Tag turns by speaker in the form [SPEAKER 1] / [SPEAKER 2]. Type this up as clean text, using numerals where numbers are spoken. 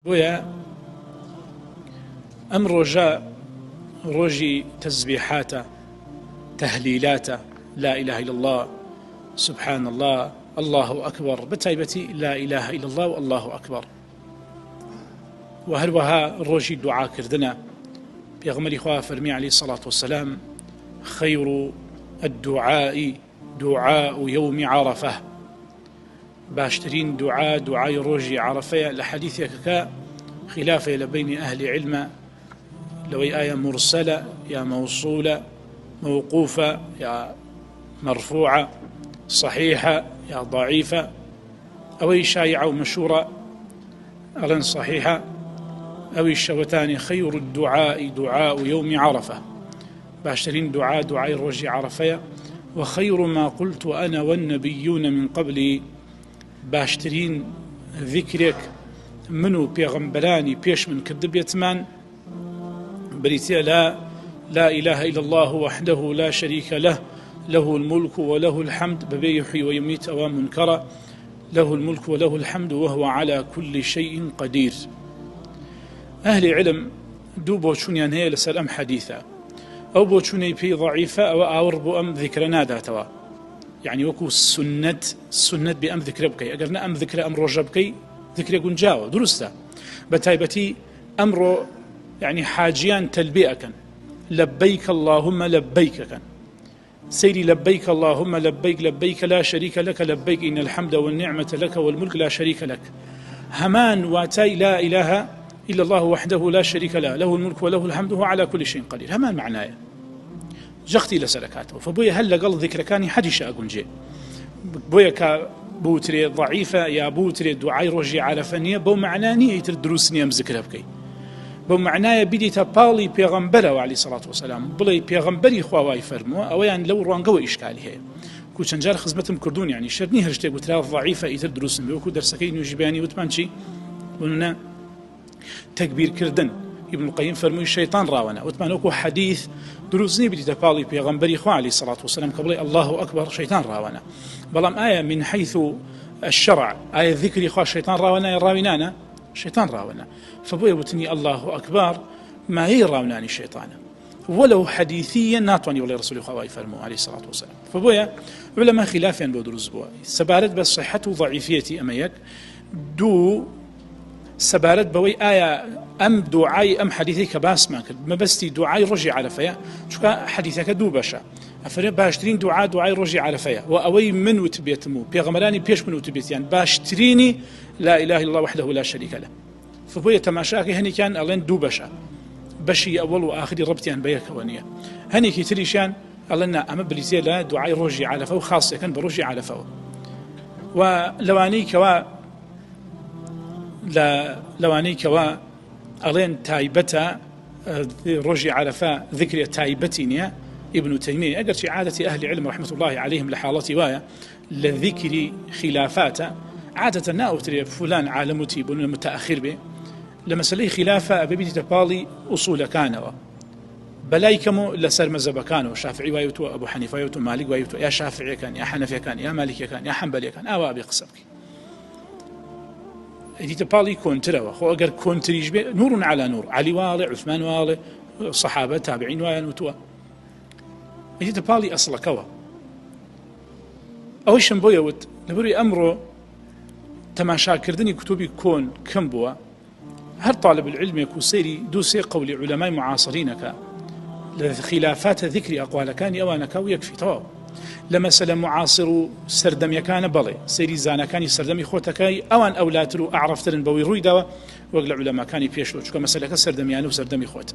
[SPEAKER 1] ويا ئەم ڕۆژە ڕۆژی تەسبیحاتە، تەهلیلاتە، لا إله إلا الله، سبحان الله، الله أكبر، بتایبەتی لا إله إلا الله والله أكبر. وهروها ڕۆژی دوعاکردنە. پێغەمبەری خوا فەرمی عليه الصلاة والسلام: خير الدعاء دعاء يوم عرفة. باشترين دعاء ڕۆژی عرفەیە. لە حەدیثێکەکە خلافە لە بینی ئەهلی علمە لەوەی ئایا مرسلة یا موصولة، موقوفة یا مرفوعة، صحيحة یا ضعيفة، ئەوەی شایعة ومشهورة ئەڵێن صحيحة، ئەوی شەوەتانی: خير الدعاء دعاء يوم عرفة. باشترين دعاء ڕۆژی عرفەیە. وخير ما قلت أنا والنبيون من قبلي. باشترين ذكرك منو پێغەمبەرانی پێش من کردبێتمان بریتە لا إله إلا الله وحده لا شريك له، له الملك وله الحمد، ببي يحيي ويميت أو منكرا، له الملك وله الحمد وهو على كل شيء قدير. أهل علم دوو بۆچوونیان هەیە لەسەر ئەم حەدیثە. ئەو بۆچوونەی پێی ضعیفە ئەوە ئاور بۆ ئەم ذیکرە ناداتەوە، يعني وەکو سنت بێ ئەم ذیکرە بکەی، ئەگەر نە ئەم ذیکرە ئەم ڕۆژە بکەی ذیکرە گونجاوە، دروستە. بەتایبەتی ئەمڕۆ يعني حاجیان تەلبیە ئەکەن، لبيك اللهم لبيك كان سيدي، لبيك اللهم لبيك، لبيك لا شريك لك، لبيك إن الحمد والنعمة لك والملك لا شريك لك. همان واتي لا إله إلا الله وحده لا شريك له، له الملك وله الحمد وهو على كل شيء قدير. همان معناه جختي لسلكاته. فبويا هل قال ذكر كان حدش أقول جي بويا كبوتري ضعيفة يا بوتري دعاء رجي على فنية بو معنانية يتردروسني أم ذكرها بكي بو معناه بدي تبالي بيغمبره عليه الصلاة والسلام بلي بيغمبري خواوي فرموا أو يعني لو روانقوا إشكالي هي كوشن جار خزمتهم كردون يعني شرني هرشتي بوترا ضعيفة يتردروسن بيوكو درسكين يجباني وتمانشي وننا تكبير كردن. ابن القيم فرموا الشيطان راونا وتمانوكو حديث دروزني بدي تبالي بيغمبري خوا عليه الصلاة والسلام قبل الله أكبر شيطان راونا. بلام آية من حيث الشرع آية ذكري خوا الشيطان راونا يراوينانا شيطان راونا. فبويا بتني الله أكبر ما يراوناني الشيطان ولو حديثيا ناطوني ولا رسول الله فرموا عليه الصلاة والسلام. فبويا علماء خلافيا بودروز بوا سبارت بس صحته وضعيفيتي أميك دو سبارت بوي آية أم دعاء أم حديثي كباس ما كد ما بستي دعاء رجع على فيا شو حديثك دو بشا أفرق باشترين دعاء رجع على فيا وأوي من وتبيتمو بيغمراني بيش من وتبيت يعني باشتريني لا إله إلا الله وحده لا شريك له. فبويا تماشاكي هني كان ألين دو بشا بشي أول وآخر ربطيان بيك ونية هني كي تريشان ألنا أما بليزي لا دعاء رجع على فو خاصة كان برجع على فو ولواني كوا لواني كوا ألين تايبتا رجع على فا ذكر تايبتينيا ابن تيمية أقرش عادة أهل العلم رحمة الله عليهم لحالتي وايا لذكر خلافات عادة ناوتري فلان عالمتي بن متأخر به لما سلي خلافة ببيت تبالي أصول كانوا بلايكمو لسر مذهب كانوا شافعي وايوتو أبو حنيفة وايوتو مالك وايوتو يا شافعي كان يا حنفي كان يا مالك كان يا حنبلي كان أو أبي قصبك إذا تبالي كونتروا خو أجر كونتريج به نور على نور علي والي عثمان والي صحابة تابعين وايوتو إذا تبالي أصل كوا أوش بويوت نبري أمره تماشا كردني كتبي كون كم بوا هر طالب العلم يكون سيري دوسي قول علماء معاصرينك لخلافات ذكر أقوال كان يوانك ويكفي طواب لما سلم معاصر سردم يكان بلي سيري زانا كان سردم خوتكاي أوان أولاترو أعرفترن بوي رويدا وقل علماء كان يبيشلو شكو مسألة سردم يانو سردم خوت